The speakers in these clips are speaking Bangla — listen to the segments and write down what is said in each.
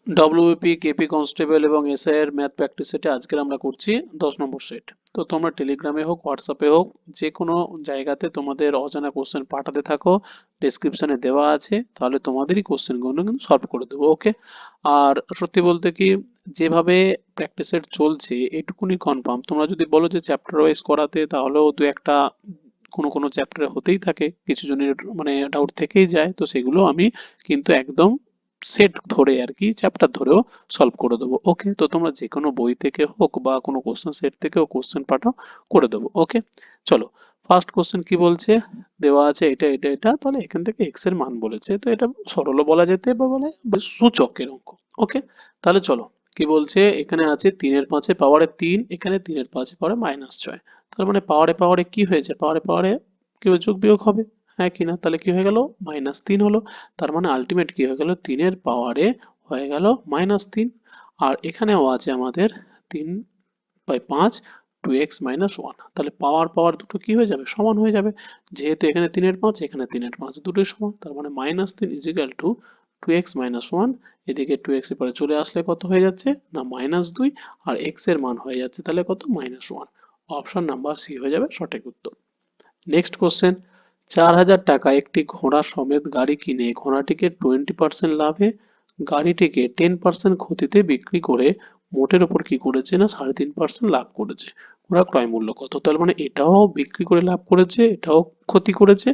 ডব্লিউপি, কেপি কনস্টেবল এবং এসআই এর ম্যাথ প্র্যাকটিস সেটে আজকের আমরা করছি 10 নম্বর সেট। তো তোমরা টেলিগ্রামে হোক হোয়াটসঅ্যাপে হোক যে কোনো জায়গাতে তোমাদের অজানা কোশ্চেন পাঠাতে থাকো, ডেসক্রিপশনে দেওয়া আছে, তাহলে তোমাদেরই কোশ্চেনগুলো কিন্তু সলভ করে দেবো। ওকে। আর সত্যি বলতে কি, যেভাবে প্র্যাকটিস সেট চলছে এটুকুনি কনফার্ম, তোমরা যদি বলো যে চ্যাপ্টার ওয়াইজ করাতে, তাহলেও দু একটা কোনো কোনো চ্যাপ্টারে হতেই থাকে, কিছু জনের মানে ডাউট থেকেই যায়, তো সেগুলো আমি কিন্তু একদম সেট ধরে আর কি, চ্যাপ্টার ধরেও সলভ করে দেবো। ওকে, তো তোমরা যে কোনো বই থেকে হোক বা কোনো কোশ্চেন সেট থেকেও কোশ্চেন পাঠাও, করে দেবো। ওকে, চলো। ফার্স্ট কোশ্চেন কি বলছে, দেওয়া আছে এটা এটা এটা, তাহলে এখান থেকে এক্স এর মান বলেছে, তো এটা সরলও বলা যেতে বা বলে সূচকের অঙ্ক। ওকে, তাহলে চলো। কি বলছে, এখানে আছে 3/5 পাওয়ারে 3, এখানে 3/5 পাওয়ারে -6। তার মানে পাওয়ারে পাওয়ারে কি হয়েছে, পাওয়ারে পাওয়ারে কি যোগ বিয়োগ হবে, হ্যাঁ কিনা? তাহলে কি হয়ে গেল, -3 হলো। তার মানে আলটিমেট কি হয়ে গেল, 3 এর পাওয়ারে হয়ে গেল -3। আর এখানেও আছে আমাদের 3/5 2x - 1, তাহলে পাওয়ার পাওয়ার দুটো কি হয়ে যাবে, সমান হয়ে যাবে। যেহেতু এখানে 3/5 এখানে 3/5 দুটোই সমান, তার মানে -3 = 2x - 1। এদিকে 2x এর পরে চলে আসলে কত হয়ে যাচ্ছে না, -2, আর x এর মান হয়ে যাচ্ছে তাহলে কত, -1। অপশন নাম্বার সি হয়ে যাবে সঠিক উত্তর। নেক্সট কোশ্চেন, 4,000 টাকা একটি ঘোড়া সমেত গাড়ি কিনে ঘোড়াটিকে 20% লাভে গাড়িটিকে 10% ক্ষতিতে বিক্রি করে মোটের উপর কি করেছে না 3.5% লাভ করেছে। ঘোড়ার ক্রয় মূল্য কত? তার মানে এটাও বিক্রি করে লাভ করেছে, এটাও ক্ষতি করেছে,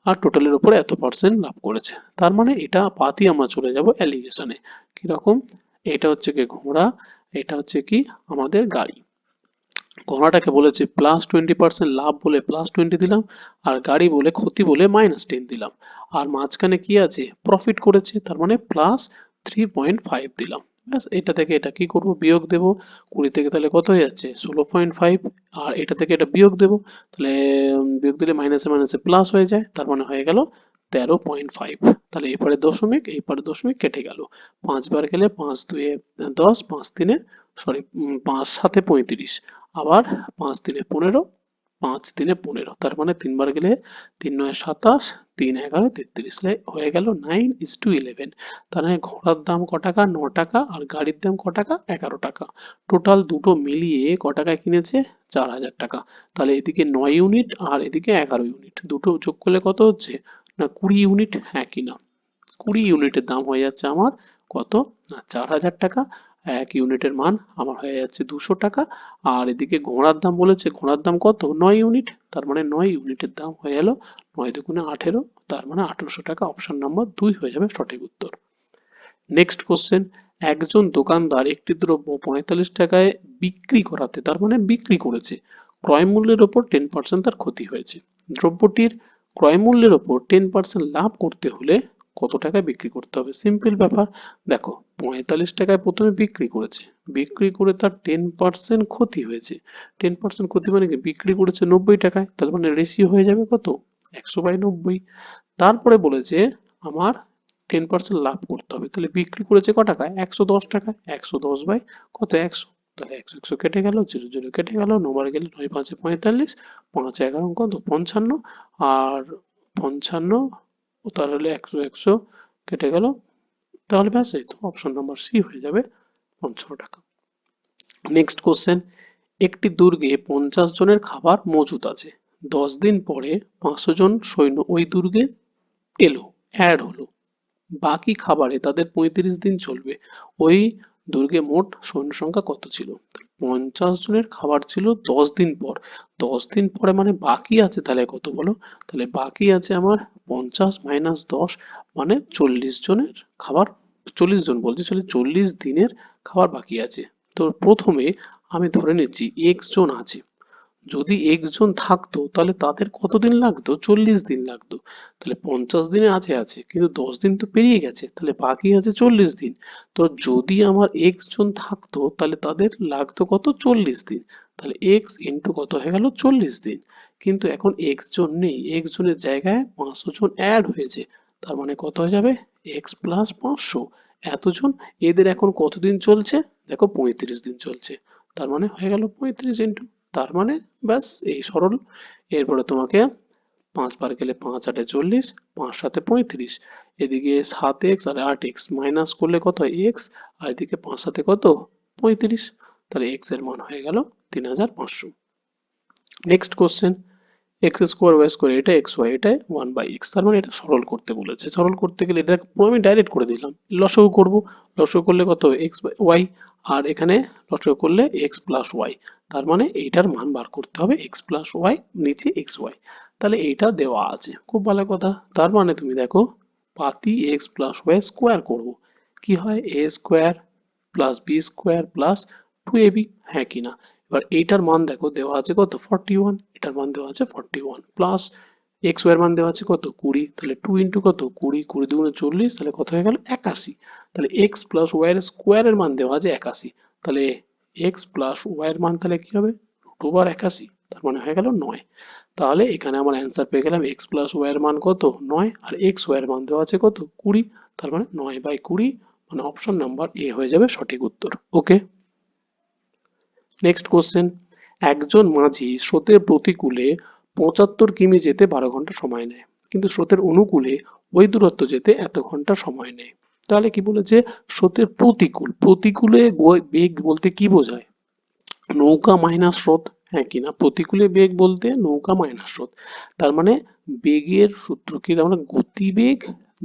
আর টোটালের উপর এত পার্সেন্ট লাভ করেছে। তার মানে এটা পাতি আমরা চলে যাব অ্যালিগেশনে। কিরকম, এটা হচ্ছে কি ঘোড়া, এটা হচ্ছে কি আমাদের গাড়ি। ঘোড়াটাকে বলেছে +20% লাভ বলে +20 দিলাম, আর গাড়ি বলে ক্ষতি বলে -10 দিলাম। আর মাঝখানে কি আছে, প্রফিট করেছে, তার মানে +3.5 দিলাম। ব্যাস, এটা থেকে এটা কি করব, বিয়োগ দেব। 20 থেকে তাহলে কত হয়ে যাচ্ছে, 16.5। আর এটা থেকে এটা বিয়োগ দেব, তাহলে বিয়োগ দিলে মাইনাসে মাইনাসে প্লাস হয়ে যায়, তার মানে হয়ে গেল 13.5। তাহলে এপারে দশমিক, এইপারে দশমিক কেটে গেল। 5 বার গেলে 5 2 10, 5 3 সরি 5 7 35, আবার 5 3 15, 5 3 15, তার মানে 3 বার গেলে 3 9 27, 3 11 33, হয়ে গেল 9:11। তার মানে ঘোড়ার দাম ক টাকা, 9 টাকা, আর গাড়ির দাম ক টাকা, 11 টাকা। টোটাল দুটো মিলিয়ে ক টাকায় কিনেছে, 4,000 টাকা। তাহলে এদিকে 9 ইউনিট আর এদিকে 11 ইউনিট, দুটো যোগ করলে কত হচ্ছে না 20 ইউনিট, হ্যাঁ কিনা? 20 ইউনিটের দাম হয়ে যাচ্ছে আমার কত না 4,000 টাকা। এক ইউনিটের মান আমার হয়ে যাচ্ছে 200 টাকা। আর এদিকে ঘোড়ার দাম বলেছে, ঘোড়ার দাম কত, 9 ইউনিট, তার মানে 9 ইউনিটের দাম হয়ে গেল 9 দুগুণে 18, তার মানে 1800 টাকা। অপশন নাম্বার 2 হয়ে যাবে সঠিক উত্তর। নেক্সট কোশ্চেন, একজন দোকানদার একটি দ্রব্য 45 টাকায় বিক্রি করাতে, তার মানে বিক্রি করেছে, ক্রয় মূল্যের ওপর 10% তার ক্ষতি হয়েছে। দ্রব্যটির ক্রয় মূল্যের ওপর 10% লাভ করতে হলে কত টাকায় বিক্রি করতে হবে? সিম্পল ব্যাপার। দেখো, 45 টাকায় প্রথমে বিক্রি করেছে, বিক্রি করে তার 10% ক্ষতি হয়েছে। 10% ক্ষতি মানে কি, বিক্রি করেছে 90 টাকায়, তার মানে রেশিও হয়ে যাবে কত, 100/90। তারপরে বলেছে আমার 10% লাভ করতে হবে, তাহলে বিক্রি করেছে ক টাকায়, 110 টাকায়, 110 বাই কত, 100। তাহলে 100 100 কেটে গেল, 0 0 কেটে গেল, 9 বার গেলে 9 5 45, 5 11 কত 55, আর 55, ও তাহলে 100 100 কেটে গেল। তাহলে ব্যাস, এই তো অপশন নাম্বার সি হয়ে যাবে 55 টাকা। নেক্সট কোশ্চেন, একটি দুর্গে 50 জনের খাবার মজুত আছে, 10 দিন পরে 500 জন সৈন্য ওই দুর্গে এলো, অ্যাড হলো, বাকি খাবারে তাদের 35 দিন চলবে, ওই দুর্গে মোট সৈন্য সংখ্যা কত ছিল? 50 জনের খাবার ছিল 10 দিন পর, 10 দিন পরে মানে বাকি আছে তাহলে কত বলো, তাহলে বাকি আছে আমার 50 - 10, মানে 40 জনের খাবার, 40 জন বলছি, 40 দিনের খাবার বাকি আছে। তো প্রথমে আমি ধরে নিচ্ছি x জন আছে, যদি x জন থাকতো তাহলে তাদের কতদিন লাগতো, 40 দিন লাগতো। তাহলে 50 দিনে আছে আছে, কিন্তু 10 দিন তো পেরিয়ে গেছে, তাহলে বাকি আছে 40 দিন। তো যদি আমার x জন থাকতো তাহলে তাদের লাগতো কত, 40 দিন। তাহলে x ইন্টু কত হয়ে গেল, 40 দিন। কিন্তু এখন x জন নেই, x জনের জায়গায় 500 জন অ্যাড হয়েছে, তার মানে কত হয়ে যাবে, x প্লাস 500। এতজন, এদের এখন কতদিন চলছে, দেখো 35 দিন চলছে, তার মানে হয়ে গেল 35 ইন্টু, তার মানে ব্যাস এই সরল। এরপরে তোমাকে 5 বার গেলে 5 8 40, 5 7 35। এদিকে 7x আর 8x মাইনাস করলে কত হয় x, আর এদিকে 5 7 কত 35। তাহলে x এর মান হয়ে গেল 3500। Next question, x square y square এটা এক্স ওয়াই, এটা 1/x, তার মানে এটা সরল করতে বলেছে। সরল করতে গেলে এটা আমি ডাইরেক্ট করে দিলাম, লসাগু করব। লসাগু করলে কত এক্স বাই ওয়াই, আর এখানে লসাগু করলে এক্স প্লাস ওয়াই, তার মানে এইটার মান বার করতে হবে এক্স প্লাস ওয়াই, নিচে এক্স ওয়াই। তাহলে এইটা দেওয়া আছে, খুব ভালো কথা। তার মানে তুমি দেখো পাতি এক্স প্লাস ওয়াই স্কোয়ার করবো, কি হয় A square plus B square plus 2ab, হ্যাঁ কিনা। এবার এইটার মান দেখো দেওয়া আছে কত 41, এটার মান দেওয়া আছে 41 প্লাস এক্স ওয়াই এর মান দেওয়া আছে কত 20, তাহলে 2 ইন্টু কত 20, 20 দুগুণে 40, তাহলে কত হয়ে গেল 81। তাহলে এক্স প্লাস ওয়াই এর স্কোয়ার এর মান দেওয়া আছে 81, তাহলে এক্স প্লাস ওয়াই এর মান তাহলে কি হবে রুট ওভার 81, তার মানে হয়ে গেল 9। তাহলে এখানে আমার অ্যান্সার পেয়ে গেলাম এক্স প্লাস ওয়াই এর মান কত 9, আর এক্স ওয়াই এর মান দেওয়া আছে কত 20, তার মানে 9/20, মানে অপশন নাম্বার এ হয়ে যাবে সঠিক উত্তর। ওকে, নেক্সট কোশ্চেন, একজন মাঝি স্রোতের প্রতিকূলে 75 কিমি যেতে 12 ঘন্টা সময় নেয়, কিন্তু স্রোতের অনুকূলে ওই দূরত্ব যেতে এত ঘন্টা সময় নেয়। তাহলে কি বলেছে, স্রোতের প্রতিকূল, প্রতিকূলে বেগ বলতে কি বোঝায়, নৌকা মাইনাস স্রোত, হ্যাঁ কিনা। প্রতিকূলে বেগ বলতে নৌকা মাইনাস স্রোত, তার মানে বেগের সূত্র কি, তার মানে গতিবেগ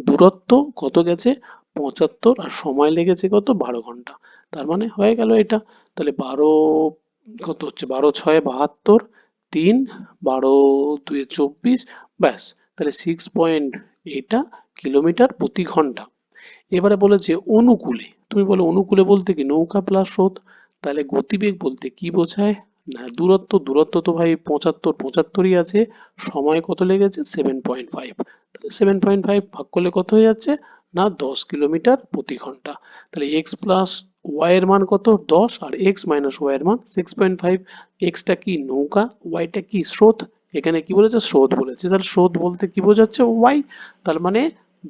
দূরত্ব কত গেছে 75, আর সময় লেগেছে কত 12 ঘন্টা, তার মানে হয়ে গেল এটা। তাহলে 12 কত হচ্ছে 12 6 72, 3 12 2 24, ব্যাস। তাহলে 6 এটা কিলোমিটার প্রতি ঘন্টা। এবারে বলেছে অনুকূলে, তুমি বলো অনুকূলে বলতে কি নৌকা প্লাস স্রোত, তাহলে গতিবেগ বলতে কি বোঝায় না দূরত্ব, দূরত্ব তো ভাই 75 75ই আছে, সময় কত লেগেছে 7.5, তাহলে 7.5 ভাগ করলে কত হয়ে যাচ্ছে না 10 কিলোমিটার প্রতি ঘন্টা। তাহলে এক্স প্লাস ওয়াই এর মান কত 10, আর এক্স মাইনাস ওয়াই এর মান 6.5। এক্সটা কি নৌকা, ওয়াইটা কি স্রোত, এখানে কি বলেছে স্রোত বলেছে, তাহলে স্রোত বলতে কি বোঝাচ্ছে ওয়াই। তার মানে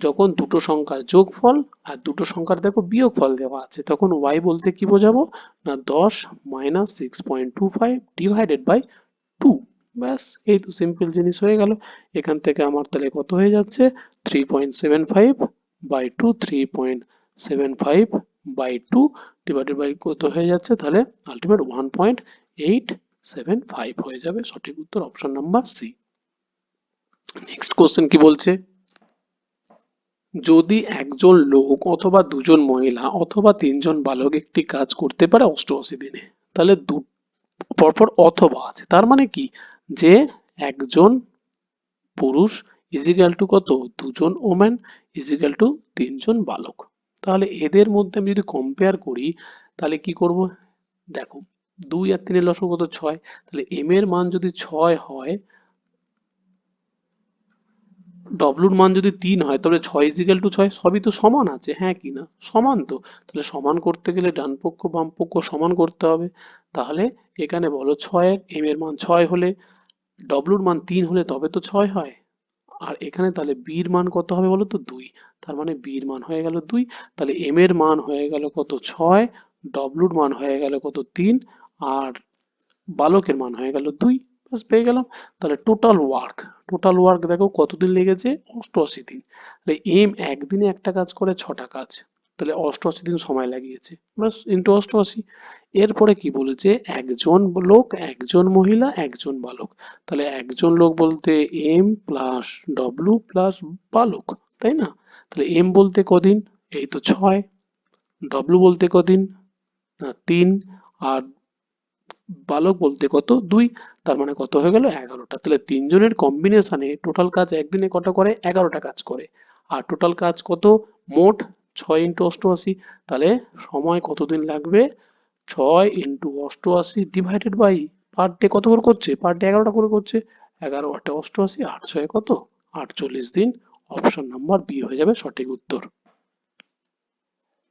যখন দুটো সংখ্যার যোগফল আর দুটো সংখ্যার দেখো বিয়োগফল দেওয়া আছে, তখন y বলতে কি বোঝাবো না 10 মাইনাস 6.25 ডিভাইডেড বাই 2, ব্যাস এই তো সিম্পল জিনিস হয়ে গেল। এখান থেকে আমার তাহলে কত হয়ে যাচ্ছে 3.75 বাই 2, 3.75 বাই 2 ডিভাইডেড বাই কত হয়ে যাচ্ছে, তাহলে আলটিমেট 1.875 হয়ে যাবে সঠিক উত্তর, option number C. Next question কি বলছে, যদি একজন লোক অথবা দুজন মহিলা অথবা তিনজন বালক একটি কাজ করতে পারে 88 দিনে, তাহলে পরপর অথবা আছে, তার মানে কি যে একজন পুরুষ ইজিক্যাল টু কত দুজন ওম্যান ইজিক্যাল টু তিনজন বালক। তাহলে এদের মধ্যে আমি যদি কম্পেয়ার করি তাহলে কি করব, দেখো 2 আর 3 এর লসাগু কত 6, তাহলে এম এর মান যদি 6 হয়, ডব্লুর মান যদি 3 হয়, তবে 6 ইজিক্যাল টু 6, সবই তো সমান আছে, হ্যাঁ কি না সমান তো। তাহলে সমান করতে গেলে ডান পক্ষ বাম পক্ষ সমান করতে হবে। তাহলে এখানে বলো 6 এর এম এর মান 6 হলে, ডব্লুর মান 3 হলে তবে তো 6 হয়। আর এখানে তাহলে বি এর মান কত হবে বলো তো 2, তার মানে বি এর মান হয়ে গেল 2। তাহলে এম এর মান হয়ে গেল কত 6, ডব্লুর মান হয়ে গেল কত 3, আর বালকের মান হয়ে গেল 2, বাস পেয়ে গেলাম। তাহলে টোটাল ওয়ার্ক দেখো কতদিন লেগেছে 88 দিন। তাহলে এম একদিনে একটা কাজ করে 6টা কাজ, তাহলে 88 দিন সময় লাগিয়েছে, বাস ইন্টু 88। এরপরে কি বলেছে একজন লোক একজন মহিলা একজন বালক, তাহলে একজন লোক বলতে এম প্লাস ডব্লু প্লাস বালক, তাই না। তাহলে এম বলতে কদিন, এই তো 6, ডব্লু বলতে কদিন না 3, আর বালক বলতে কত 2, তার মানে কত হয়ে গেল 11টা। তাহলে তিনজনের কম্বিনেশনে টোটাল কাজ একদিনে কত করে 11টা কাজ করে, আর টোটাল কাজ কত মোট 6 ইন্টু 88, তাহলে সময় কতদিন লাগবে 6 into 88 divided by per day কত করে করছে, পার ডে 11টা করে করছে, 11 8 88, 8 6 কত 48 দিন, অপশন নাম্বার বি হয়ে যাবে সঠিক উত্তর।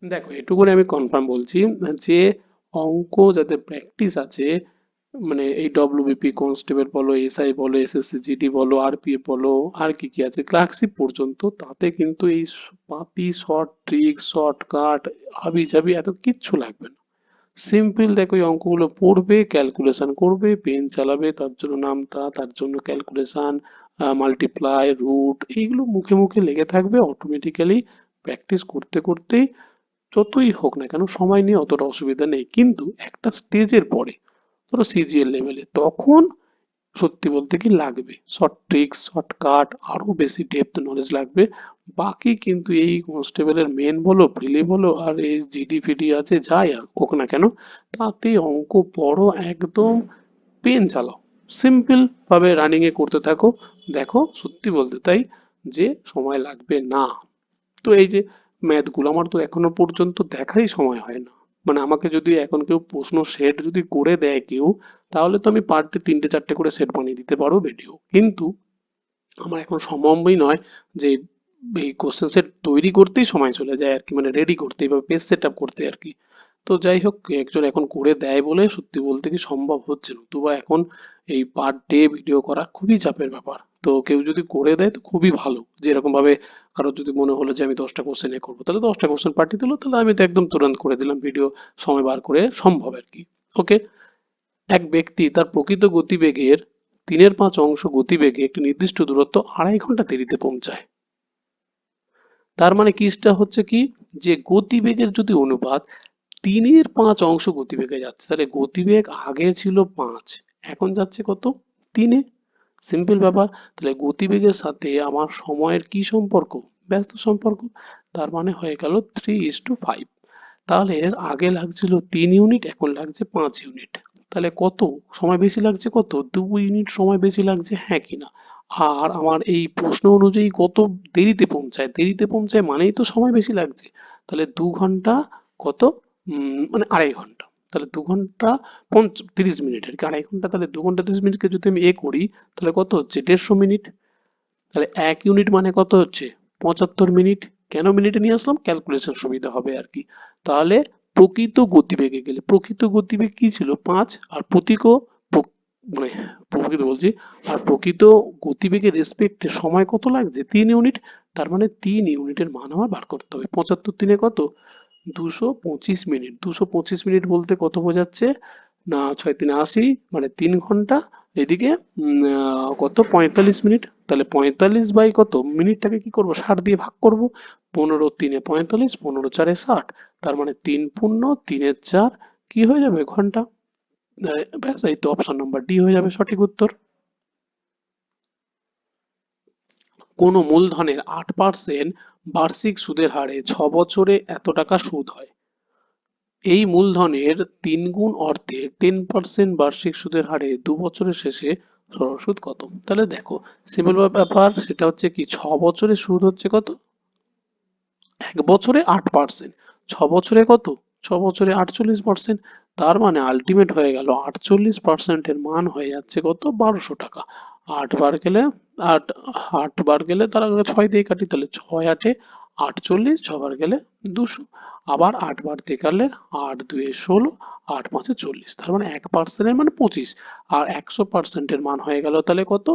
দেখো এটুকুনি আমি কনফার্ম বলছি যে অঙ্ক যাতে প্র্যাকটিস আছে, মানে এই ডব্লিউবিপি কনস্টেবল বলো, এসআই বলো, এসএসসি জিডি বলো, আরপিএফ বলো, আর কি কি আছে ক্লার্কশিপ পর্যন্ত, তাতে কিন্তু এই পাতি শর্ট ট্রিক শর্টকাট হাবি জাবি এত কিচ্ছু লাগবে না। সিম্পল দেখো এই অঙ্কগুলো পড়বে, ক্যালকুলেশন করবে, পেন চালাবে, তার জন্য নামতা, তার জন্য ক্যালকুলেশন, মাল্টিপ্লাই, রুট, এইগুলো মুখে মুখে লেগে থাকবে, অটোমেটিক্যালি প্র্যাকটিস করতে করতেই যতই হোক না কেন সময় নিয়ে অতটা অসুবিধা নেই। কিন্তু একটা স্টেজের পরে ধরো সিজিএল লেভেলে তখন সত্যি বলতে কি লাগবে শর্ট ট্রিক্স, শর্টকাট, আরো বেশি ডেপথ নলেজ লাগবে। বাকি কিন্তু এই কনস্টেবলের মেন বলো, প্রিলি বলো, আর এই জিডি ফিডি আছে যাই হোক না কেন, তাতে অঙ্ক পড়ো একদম পেন চালাও, সিম্পল ভাবে রানিং এ করতে থাকো, দেখো সত্যি বলতে তাই যে সময় লাগবে না। তো এই যে ম্যাথ গুলো আমার তো এখনো পর্যন্ত দেখাই সময় হয় না। মানে আমাকে যদি এখন কেউ প্রশ্ন সেট যদি করে দেয় কেউ, তাহলে তো আমি পার ডে 3টে 4টে করে সেট বানিয়ে দিতে পারবো ভিডিও, কিন্তু আমার এখন সম্ভবই নয় যে এই কোশ্চেন সেট তৈরি করতেই সময় চলে যায় আর কি, মানে রেডি করতে বা পেজ সেট আপ করতে আর কি। তো যাই হোক, একজন এখন করে দেয় বলে সত্যি বলতে কি সম্ভব হচ্ছে না, নতুবা এখন এই পার ডে ভিডিও করা খুবই চাপের ব্যাপার। তো কেউ যদি করে দেয় তো খুবই ভালো, যেরকম ভাবে কারোর যদি মনে হলো যে আমি 10টা কোশ্চেন এ করবো, তাহলে 10টা কোশ্চেন পাঠিয়ে দিলো, তাহলে আমি তো একদম তুরন্ত করে দিলাম ভিডিও, সময় বার করে সম্ভব আর কি। ওকে। এক ব্যক্তি তার প্রকৃত গতিবেগের 3/5 অংশ গতিবেগে একটি নির্দিষ্ট দূরত্ব 2.5 ঘন্টা দেরিতে পৌঁছায়। তার মানে কিসটা হচ্ছে কি, যে গতিবেগের যদি অনুপাত 3/5 অংশ গতিবেগে যাচ্ছে, তাহলে গতিবেগ আগে ছিল 5, এখন যাচ্ছে কত, 3-এ। সিম্পল ব্যাপার। তাহলে গতিবেগের সাথে আমার সময়ের কি সম্পর্ক, ব্যস্ত সম্পর্ক। তার মানে হয়ে গেল 3:5। তাহলে এর আগে লাগছিল 3 ইউনিট, এখন লাগছে 5 ইউনিট। তাহলে কত সময় বেশি লাগছে, কত 2 ইউনিট সময় বেশি লাগছে, হ্যাঁ কিনা। আর আমার এই প্রশ্ন অনুযায়ী কত দেরিতে পৌঁছায়, দেরিতে পৌঁছায় মানেই তো সময় বেশি লাগছে। তাহলে 2 ঘন্টা কত, মানে 2.5 ঘন্টা। তাহলে 2 ঘন্টা 30 মিনিট আর কি, 2.5 ঘন্টা, তাহলে 2 ঘন্টা 30 মিনিটকে যদি আমি করি, তাহলে কত হচ্ছে 150 মিনিট। তাহলে 1 ইউনিট মানে কত হচ্ছে 75 মিনিট। কেন মিনিটে নিয়ে আসলাম, ক্যালকুলেশন সুবিধা হবে আর কি। তাহলে প্রকৃত গতিবেগে গেলে, প্রকৃত গতিবেগ কি ছিল 5, আর মানে প্রকৃত বলছি, আর প্রকৃত গতিবেগের রেসপেক্টে সময় কত লাগছে 3 ইউনিট। তার মানে 3 ইউনিটের মান আমার বার করতে হবে। 75 3 কত, 225 মিনিট। 225 মিনিট বলতে কত বোঝাচ্ছে, না 6 3 80, মানে 3 ঘন্টা। এদিকে কত 45 মিনিট। তাহলে 45 বাই কত, মিনিটটাকে কি করব 60 দিয়ে ভাগ করব। 15 3 45, 15 4 60, তার মানে 3×3=4, কি হয়ে যাবে ঘন্টা। ব্যাস, এই তো অপশন নাম্বার ডি হয়ে যাবে সঠিক উত্তর। কোন মূলধনের 8% বার্ষিক সুদের হারে 6 বছরে এত টাকা সুদ হয়। এই মূলধনের 3 গুণ অর্থে 10% বার্ষিক সুদের হারে 2 বছরের শেষে সরল সুদ কত। তাহলে দেখো সিম্পল ব্যাপার, সেটা হচ্ছে কি 6 বছরে সুদ হচ্ছে কত, 1 বছরে 8%, 6 বছরে কত, 6 বছরে 48%। তার মানে আলটিমেট হয়ে গেল 48%-এর মান হয়ে যাচ্ছে কত, 1200 টাকা। 8 বার গেলে, আট 8 বার গেলে তার আগে 6 দিয়ে কাটি, তাহলে 6 8 48, 6 বার গেলে 200। আবার 8 বার দিয়ে কাটলে 8 2 16, 8 5 40, তার মানে 1%-এর মানে 25, আর 100%-এর মান হয়ে গেল তাহলে কত,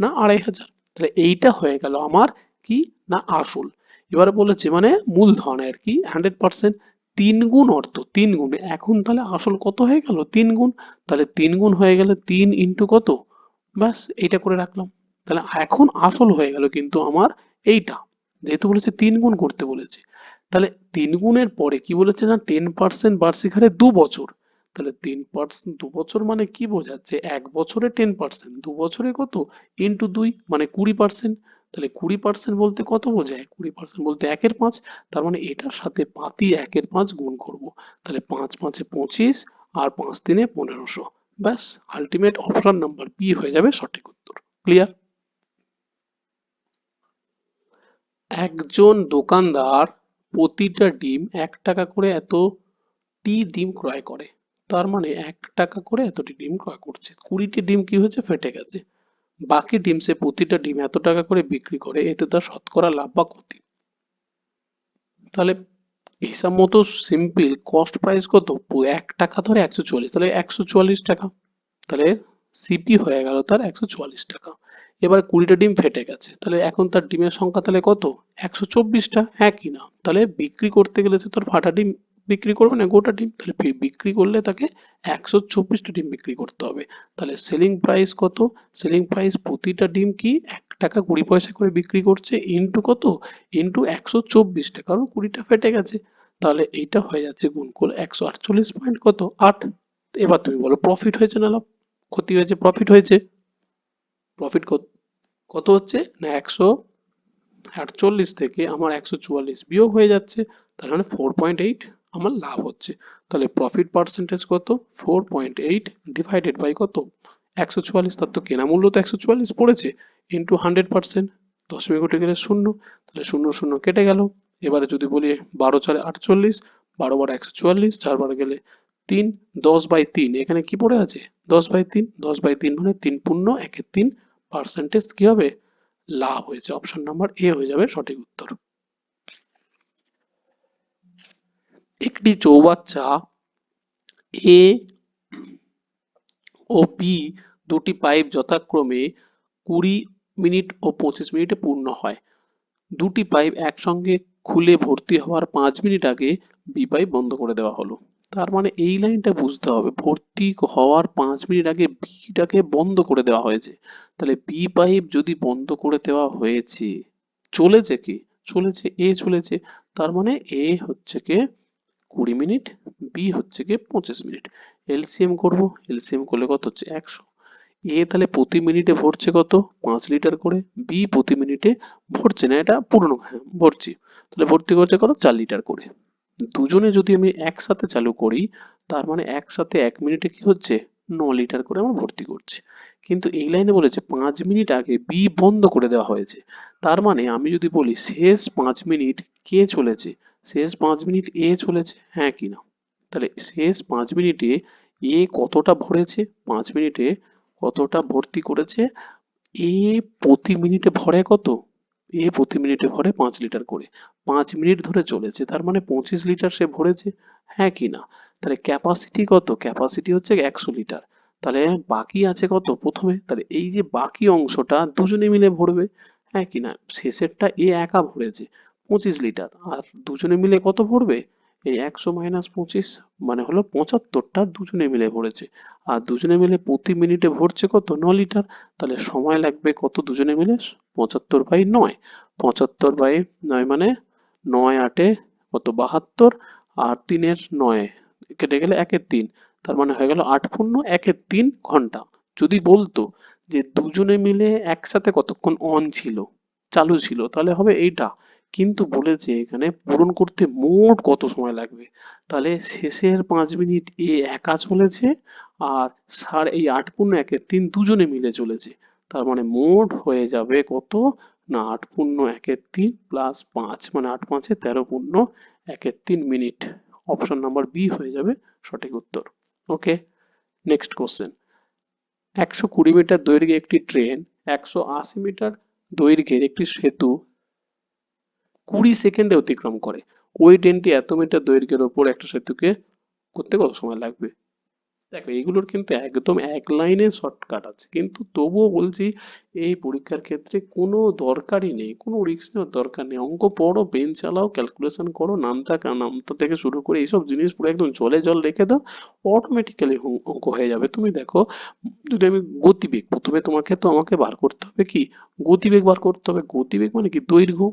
না 2500। তাহলে এইটা হয়ে গেল আমার কি, না আসল। এবারে বলেছে মানে মূলধন আর কি 100%, 3 গুণ অর্থ, 3 গুণ, এখন তাহলে আসল কত হয়ে গেল 3 গুণ। তাহলে 3 গুণ হয়ে গেলে 3 ইন্টু কত, ব্যাস এইটা করে রাখলাম। তাহলে এখন আসল হয়ে গেল কিন্তু আমার এইটা, যেহেতু বলেছে 3 গুণ করতে বলেছে। তাহলে 3 গুণের পরে কি বলেছে, না 10% বার্ষিক হারে 2 বছর। তাহলে 10%, 2 বছর মানে কি বোঝাচ্ছে, 1 বছরে 10%, 2 বছরে কত, ইন্টু 2, মানে 20%। তাহলে 20% বলতে কত বোঝায়, 20% বলতে 1/5। তার মানে এটার সাথে পাতি 1/5 গুণ করব। তাহলে 5 5 25, আর 5 3 1500। ব্যাস, আলটিমেট অপশন নাম্বার বি হয়ে যাবে সঠিক উত্তর। ক্লিয়ার। একজন দোকানদার প্রতিটা ডিম 1 টাকা করে এতটি ডিম ক্রয় করে। তার মানে 1 টাকা করে এতটি ডিম ক্রয় করছে, 20টি ডিম কি হয়েছে, ফেটে গেছে। বাকি ডিম সে প্রতিটা ডিম এত টাকা করে বিক্রি করে, এতে তার শতকরা লাভ বা ক্ষতি। তাহলে হিসাব মতো সিম্পল, কস্ট প্রাইস কত, 1 টাকা ধরে 140, তাহলে 144 টাকা। তাহলে সিপি হয়ে গেল তার 144 টাকা। এবার 20টা ডিম ফেটে গেছে, তাহলে এখন তার ডিমের সংখ্যা তাহলে কত, 124টা, হ্যাঁ কি না। তাহলে বিক্রি করতে গেলে তো তার ফাটা ডিম বিক্রি করবে না গোটা ডিম, তাহলে বিক্রি করলে তাকে 124টা ডিম বিক্রি করতে হবে। তাহলে সেলিং প্রাইস কত? সেলিং প্রাইস প্রতিটা ডিম কি 1 টাকা 20 পয়সা করে বিক্রি করছে, ইন্টু কত? ইন্টু 124টা, কারণ 20টা ফেটে গেছে। তাহলে এইটা হয়ে যাচ্ছে গুণ করলে 148 পয়েন্ট কত 8। এবার তুমি বলো প্রফিট হয়েছে না লাভ? ক্ষতি হয়েছে, প্রফিট হয়েছে। প্রফিট কত হচ্ছে না 148 থেকে আমার 144 বিয়োগ হয়ে যাচ্ছে, তার মানে 4.8 আমার লাভ হচ্ছে। তাহলে প্রফিট পার্সেন্টেজ কত? 4.8 ডিভাইডেড বাই কত? 144। তার তো কেনা মূল্য তো 144 পড়েছে, ইন্টু 100%, দশমিক উঠে গেলে শূন্য, তাহলে শূন্য শূন্য কেটে গেল। এবারে যদি বলি 12×4 = 48, 12 বার 144, 4 বার গেলে 3, 10/3, এখানে কি পড়ে আছে 10/3, 10/3 মানে 3.1/3 কি হবে? লাভ হয়েছে। অপশন নাম্বার এ হয়ে যাবে সঠিক উত্তর। একটি চৌবাচ্চা এ ও বি দুটি পাইপ যথাক্রমে 20 মিনিট ও 25 মিনিটে পূর্ণ হয়। দুটি পাইপ একসঙ্গে খুলে ভর্তি হওয়ার 5 মিনিট আগে বি পাইপ বন্ধ করে দেওয়া হলো। তার মানে এই লাইনটা বুঝতে হবে, ভর্তি হওয়ার 5 মিনিট আগে বিটাকে বন্ধ করে দেওয়া হয়েছে। তাহলে বি পাইপ যদি বন্ধ করে দেওয়া হয়েছে, চলেছে কি? চলেছে এ চলেছে, তার মানে এ হচ্ছে কে 20 মিনিট, বি হচ্ছে কে 25 মিনিট। এলসিএম করবো, এলসিএম করলে কত হচ্ছে 100। এ তাহলে প্রতি মিনিটে ভরছে কত 5 লিটার করে, বি প্রতি মিনিটে ভরছে না, এটা পূর্ণ, হ্যাঁ ভরছি, তাহলে ভর্তি করছে কত 4 লিটার করে। দুজনে যদি আমি একসাথে চালু করি, তার মানে একসাথে 1 মিনিটে কি হচ্ছে 9 লিটার করে আমরা ভর্তি করছি। কিন্তু এই লাইনে বলেছে 5 মিনিট আগে বি বন্ধ করে দেওয়া হয়েছে, তার মানে আমি যদি বলি শেষ 5 মিনিট কে চলেছে, শেষ 5 মিনিট এ চলেছে, হ্যাঁ কি না? তাহলে শেষ 5 মিনিটে এ কতটা ভরেছে, 5 মিনিটে কতটা ভর্তি করেছে, এ প্রতি মিনিটে ভরে কত, এ প্রতি মিনিটে ভরে 5 লিটার করে, 5 মিনিট ধরে চলেছে, তার মানে 25 লিটার সে ভরেছে, হ্যাঁ কি না? তাহলে ক্যাপাসিটি কত? ক্যাপাসিটি হচ্ছে 100 লিটার। তাহলে বাকি আছে কত প্রথমে, তাহলে এই যে বাকি অংশটা দুজনে মিলে ভরবে, হ্যাঁ কি না? শেষেরটা এ একা ভরেছে 25 লিটার, আর দুজনে মিলে কত ভরবে? এই 100 - 25 মানে হলো 75টা দুজনে মিলে ভরেছে, আর দুজনে মিলে প্রতি মিনিটে ভরছে কত 9 লিটার। তাহলে সময় লাগবে কত দুজনে মিলে? 75/9, 75/9 মানে 9 × 8 কত 72, আর 3-এর 9 কেটে গেলে 1-এর 3, তার মানে হয়ে গেল 8×1=3 ঘন্টা। যদি বলতো যে দুজনে মিলে একসাথে কতক্ষণ অন ছিল, চালু ছিল, তাহলে হবে এইটা। কিন্তু বলেছে এখানে পূরণ করতে মোট কত সময় লাগবে, তাহলে শেষের 5 মিনিট এ একা চলেছে, আর এই 8×1=3 দুজনে মিলে চলেছে, তার মানে মোট হয়ে যাবে কত না 8×1=3 প্লাস 5 মানে 8×5=13 মিনিট। অপশন নাম্বার বি হয়ে যাবে সঠিক উত্তর। ওকে, নেক্সট কোশ্চেন। 120 মিটার দৈর্ঘ্যে একটি ট্রেন 180 মিটার দৈর্ঘ্যের একটি সেতু 20 সেকেন্ডে অতিক্রম করে। ওই ট্রেনটি এত মিটার দৈর্ঘ্যের ওপর একটা সেতুকে করতে কত সময় লাগবে? দেখো এগুলোর কিন্তু একদম এক লাইনে শর্টকাট আছে, কিন্তু তবুও বলছি এই পরীক্ষার ক্ষেত্রে কোনো দরকারই নেই, কোনো রিস্ক নেওয়ার দরকার নেই। অঙ্ক পড়ো, পেন চালাও, ক্যালকুলেশন করো, নামতা থেকে শুরু করে এইসব জিনিস পুরো একদম জলে জল রেখে দাও, অটোমেটিক্যালি অঙ্ক হয়ে যাবে। তুমি দেখো, যদি আমি গতিবেগ, প্রথমে তোমাকে তো আমাকে বার করতে হবে কি গতিবেগ বার করতে হবে। গতিবেগ মানে কি দৈর্ঘ্য,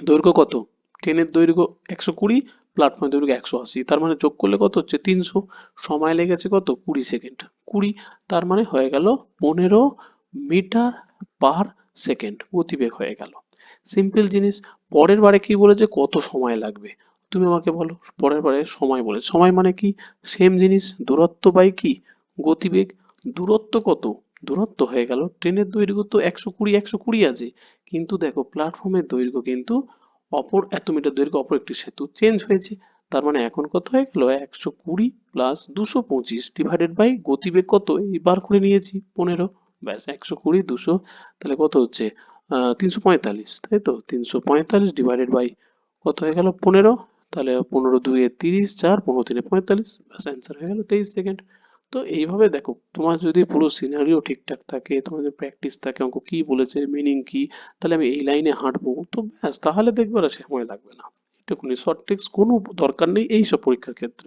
দৈর্ঘ্য কত, ট্রেনের দৈর্ঘ্য 120, প্ল্যাটফর্মের দৈর্ঘ্য 180, তার মানে যোগ করলে কত হচ্ছে 300, সময় লেগেছে কত 20 সেকেন্ড, 20, তার মানে হয়ে গেল 15 মিটার/সেকেন্ড গতিবেগ হয়ে গেল। সিম্পল জিনিস। পরের বারে কি বলেছে কত সময় লাগবে, তুমি আমাকে বলো। পরের বারে সময় বলে, সময় মানে কি সেম জিনিস, দূরত্ব বাই কি গতিবেগ। দূরত্ব কত, দূরত্ব হয়ে গেল ট্রেনের দৈর্ঘ্য তো 120 আছে, কিন্তু দেখো প্ল্যাটফর্মের দৈর্ঘ্য কিন্তু অপর এত মিটার দৈর্ঘ্য অপর একটি সেতু চেঞ্জ হয়েছে, তার মানে এখন কত হয়ে গেল 120 প্লাস 225 ডিভাইডেড বাই গতিবেগ কত এই বার করে নিয়েছি 15, ব্যাস 120 200, তাহলে কত হচ্ছে 345, তাই তো 345 ডিভাইডেড বাই কত হয়ে গেল 15, তাহলে 15×2=30, 4 15×3=45, ব্যাস অ্যান্সার হয়ে গেল 23 সেকেন্ড। তো এইভাবে দেখো, তোমার যদি পুরো সিনারিও ঠিকঠাক থাকে, তোমাদের প্র্যাকটিস থাকে, অঙ্ক কি বলেছে মিনিং কি, তাহলে আমি এই লাইনে হাঁটবো, তো ব্যাস তাহলে দেখবে আর সময় লাগবে না। এটুকুনি শর্ট ট্রিক্স, কোনো দরকার নেই এইসব পরীক্ষার ক্ষেত্রে।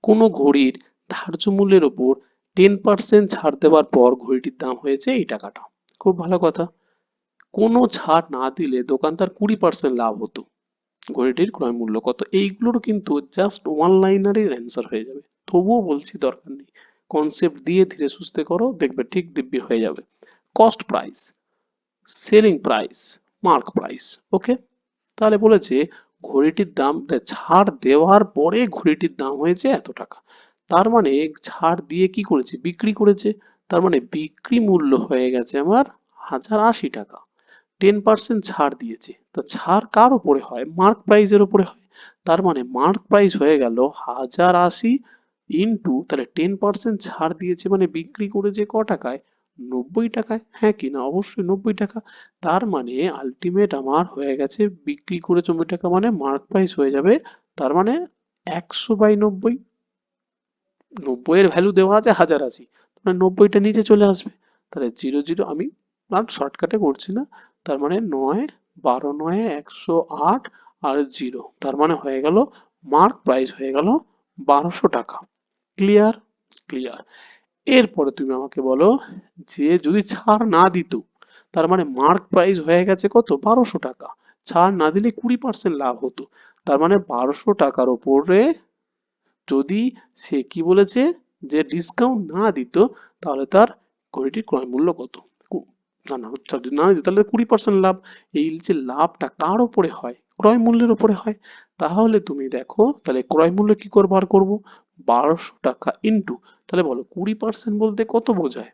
কোনো ঘড়ির ধার্য মূল্যের ওপর 10% ছাড় দেওয়ার পর ঘড়িটির দাম হয়েছে এই টাকাটা। খুব ভালো কথা। কোনো ছাড় না দিলে দোকানদার 20% লাভ হতো। ঘড়িটির ক্রয় মূল্য কত? এইগুলোর কিন্তু জাস্ট ওয়ান লাইনারের অ্যান্সার হয়ে যাবে। তবুও বলছি দরকার নেই, কনসেপ্ট দিয়ে ধীরে সুস্থে করো, দেখবে ঠিক দিব্যি হয়ে যাবে। Cost price, selling price, mark price. Okay, তাহলে বলেছে ঘড়িটির দাম ছাড় দেওয়ার পরে ঘড়িটির দাম হয়েছে এত টাকা। তার মানে ছাড় দিয়ে কি করেছে? বিক্রি করেছে। তার মানে বিক্রি মূল্য হয়ে গেছে আমার 1080 টাকা। 10% ছাড় দিয়েছে, তা ছাড় কার উপরে হয়? মার্ক প্রাইসের উপরে হয়। তার মানে মার্ক প্রাইস হয়ে গেল 1080 ইন্টু, তাহলে 10% ছাড় দিয়েছে মানে বিক্রি করেছে ক টাকায়? 90 টাকায়। হ্যাঁ কি না? অবশ্যই 90 টাকা। তার মানে আলটিমেট আমার হয়ে গেছে বিক্রি করে 90 টাকা, মানে মার্ক প্রাইস হয়ে যাবে তার মানে 100/90। 90 এর ভ্যালু দেওয়া আছে 1080, মানে 90টা নিচে চলে আসবে। তাহলে 00, আমি আর শর্টকাটে করছি না, তার মানে 9, 12 9 108 আর 0, তার মানে হয়ে গেল মার্ক প্রাইস হয়ে গেল 1200 টাকা। ক্লিয়ার? ক্লিয়ার। এরপরে তুমি আমাকে বলো যে যদি ছাড় না দিত, তার মানে মার্ক প্রাইস হয়ে গেছে কত? 1200 টাকা। ছাড় না দিলে 20% লাভ হতো। তার মানে 1200 টাকার উপরে যদি সে কি বলেছে যে ডিসকাউন্ট না দিত, তাহলে তার ঘড়িটির ক্রয় মূল্য কত? না না, যদি না দিত তাহলে 20% লাভ। এই যে লাভটা কার উপরে হয়? ক্রয় মূল্যের উপরে হয়। তাহলে তুমি দেখো, তাহলে ক্রয় মূল্য কি করে বার করবো? 1200 টাকা ইন্টু, তাহলে বলো 20% বলতে কত বোঝায়?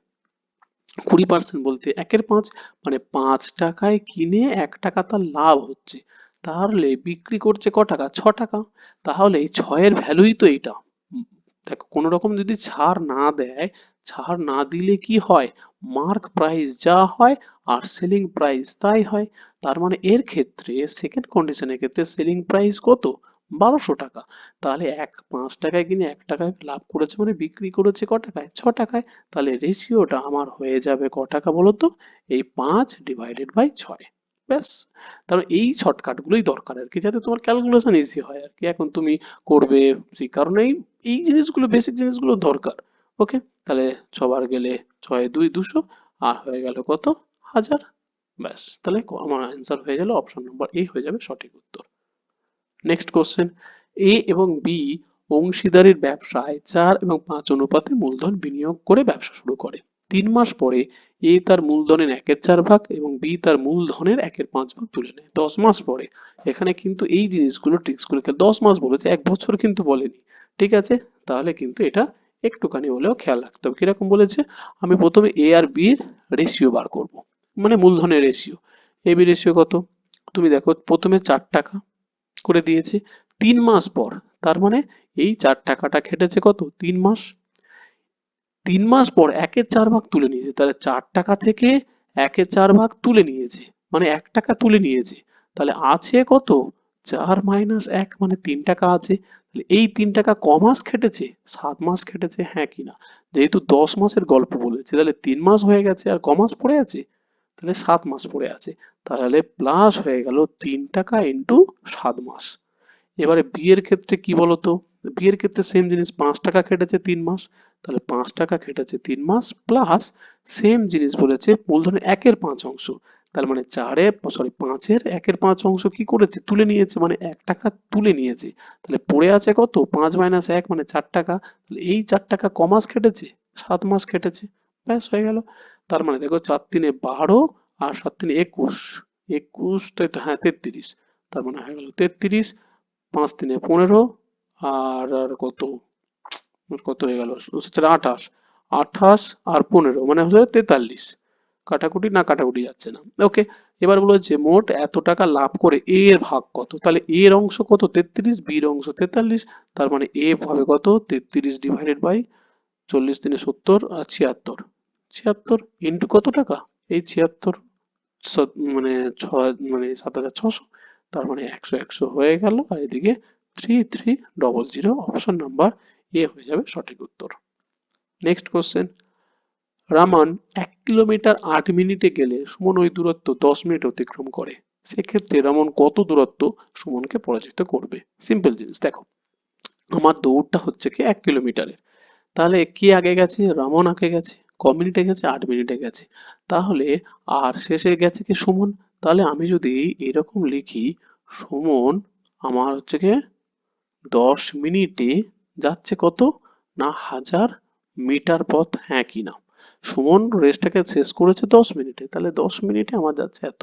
20% বলতে 1/5, মানে 5 টাকায় কিনে 1 টাকা তার লাভ হচ্ছে। তাহলে বিক্রি করছে ক টাকা? 6 টাকা। তাহলে এই 6 এর ভ্যালুই তো এইটা। দেখো কোনো রকম যদি ছাড় না দেয়, ছাড় না দিলে কি হয়? মার্ক প্রাইস যা হয় আর সেলিং প্রাইস তাই হয়। তার মানে এর ক্ষেত্রে সেকেন্ড কন্ডিশনের ক্ষেত্রে সেলিং প্রাইস কত? 1200 টাকা। তাহলে 5 টাকায় কিনে 1 টাকায় লাভ করেছে, মানে বিক্রি করেছে ক টাকায়? 6 টাকায়। তাহলে রেশিওটা আমার হয়ে যাবে ক টাকা বলো তো? এই 5/6। ব্যাস। তাহলে এই শর্টকাট গুলোই দরকার আর কি, যাতে তোমার ক্যালকুলেশন ইজি হয় আর কি। এখন তুমি করবে সেই কারণে এই জিনিসগুলো, বেসিক জিনিসগুলো দরকার। ওকে, তাহলে 6 বার গেলে 6 2 200, আর হয়ে গেল কত? 1000। ব্যাস, তাহলে আমার অ্যান্সার হয়ে গেল অপশন নম্বর এ হয়ে যাবে সঠিক উত্তর। নেক্সট কোশ্চেন, এ এবং বি অংশীদারির ব্যবসায় 4 এবং 5 অনুপাতে মূলধন বিনিয়োগ করে ব্যবসা শুরু করে। 3 মাস পরে এ তার মূলধনের 1/4 ভাগ এবং বি তার মূলধনের 1/5 ভাগ তুলে নেয়। 10 মাস পরে। এখানে কিন্তু এই জিনিসগুলো ট্রিক্সগুলো 10 মাস বলেছে, 1 বছর কিন্তু বলেনি। ঠিক আছে, তাহলে কিন্তু এটা একটুখানি হলেও খেয়াল রাখতে হবে। কিরকম বলেছে? আমি প্রথমে এ আর বি এর রেশিও বার করব, মানে মূলধনের রেশিও। এ বি রেশিও কত? তুমি দেখো প্রথমে 4 টাকা করে দিয়েছে 3 মাস পর। তার মানে এই 4 টাকাটা খেটেছে কত? 3 মাস। 3 মাস পর 1/4 ভাগ তুলে নিয়েছে, তাহলে 4 টাকা থেকে 1/4 ভাগ তুলে নিয়েছে, মানে 1 টাকা তুলে নিয়েছে। তাহলে আছে কত? 4 - 1, মানে 3 টাকা আছে। তাহলে এই 3 টাকা ক মাস খেটেছে? 7 মাস খেটেছে। হ্যাঁ কি না? যেহেতু 10 মাসের গল্প বলেছে, তাহলে 3 মাস হয়ে গেছে, আর ক মাস পড়ে আছে? তাহলে 7 মাস পড়ে আছে। তাহলে প্লাস হয়ে গেল 3 টাকা ইন্টু 7 মাস। এবারে বি এর ক্ষেত্রে কি বলতো? বি এর ক্ষেত্রে সেম জিনিস, 5 টাকা খেটেছে 3 মাস। তাহলে 5 টাকা খেটেছে 3 মাস, প্লাস সেম জিনিস বলেছে মূলধনের 1/5 অংশ। তার মানে 5-এর 1/5 অংশ কি করেছে? তুলে নিয়েছে, মানে 1 টাকা তুলে নিয়েছে। তাহলে পড়ে আছে কত? 5 - 1, মানে 4 টাকা। তাহলে এই 4 টাকা ক মাস খেটেছে? 7 মাস খেটেছে। ব্যাস হয়ে গেল। তার মানে দেখো 4 3 12 আর 7 3 21, 21 হ্যাঁ 33। তার মানে হয়ে গেল 33, 5 3 15, আর কত, কত হয়ে গেল? 28, 28 আর 15, মানে হচ্ছে 43। কাটাকুটি না, কাটাকুটি যাচ্ছে না। ওকে, এবার বলো যে মোট এত টাকা লাভ করে এ এর ভাগ কত? তাহলে এ এর অংশ কত? 33, বি এর অংশ 43। তার মানে এ হবে কত? 33/, 40 3 70 আর 76। 76 ইন্টু কত টাকা? এই 76, মানে 6, মানে 7600। তার মানে 100 100 হয়ে গেল, আর এদিকে 3300। অপশন নাম্বার এ হয়ে যাবে সঠিক উত্তর। নেক্সট কোশ্চেন, রামান 1 কিলোমিটার 8 মিনিটে গেলে সুমন ওই দূরত্ব 10 মিনিট অতিক্রম করে। সেক্ষেত্রে রমন কত দূরত্ব সুমনকে পরাজিত করবে? সিম্পল জিনিস দেখো, আমার দৌড়টা হচ্ছে কি 1 কিলোমিটারের, তাহলে কি আগে গেছে? রমন আগে গেছে। ক মিনিটে গেছে? 8 মিনিটে গেছে। তাহলে আর শেষে গেছে কি সুমন। তাহলে আমি যদি এরকম লিখি, সুমন আমার হচ্ছে কি 10 মিনিটে যাচ্ছে কত না 1000 মিটার পথ, হ্যাঁ কি না? সুমন রেসটাকে শেষ করেছে 10 মিনিটে, তাহলে 10 মিনিটে আমার যাচ্ছে এত।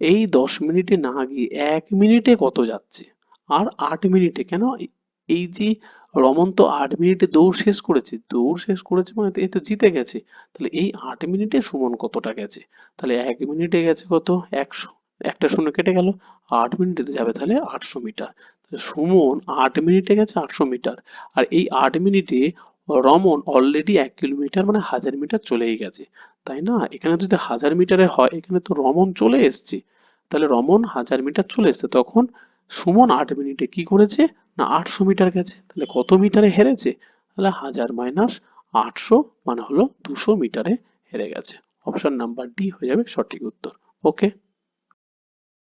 এই 10 মিনিটে না গিয়ে 1 মিনিটে কত যাচ্ছে? আর 8 মিনিটে কেন? এই যে রমন তো 8 মিনিটে দৌড় শেষ করেছে, দৌড় শেষ করেছে মানে তো এ তো জিতে গেছে। তাহলে এই 8 মিনিটে সুমন কতটা গেছে? তাহলে 1 মিনিটে গেছে কত? 100। একটা শূন্য কেটে গেল। 8 মিনিটে যাবে তাহলে 800 মিটার। তাহলে সুমন 8 মিনিটে গেছে 800 মিটার। আর এই 8 মিনিটে রমন অলরেডি 1 কিলোমিটার মানে 1000 মিটার চলেই গেছে, তাই না? এখানে যদি 1000 মিটারে হয়, এখানে তো রমন চলে এসছে। তাহলে রমন 1000 মিটার চলে এসছে, তখন সুমন 8 মিনিটে কি করেছে না 800 মিটার গেছে। তাহলে কত মিটারে হেরেছে? তাহলে 1000 - 800 মানে হলো 200 মিটারে হেরে গেছে। অপশন নাম্বার ডি হয়ে যাবে সঠিক উত্তর। ওকে।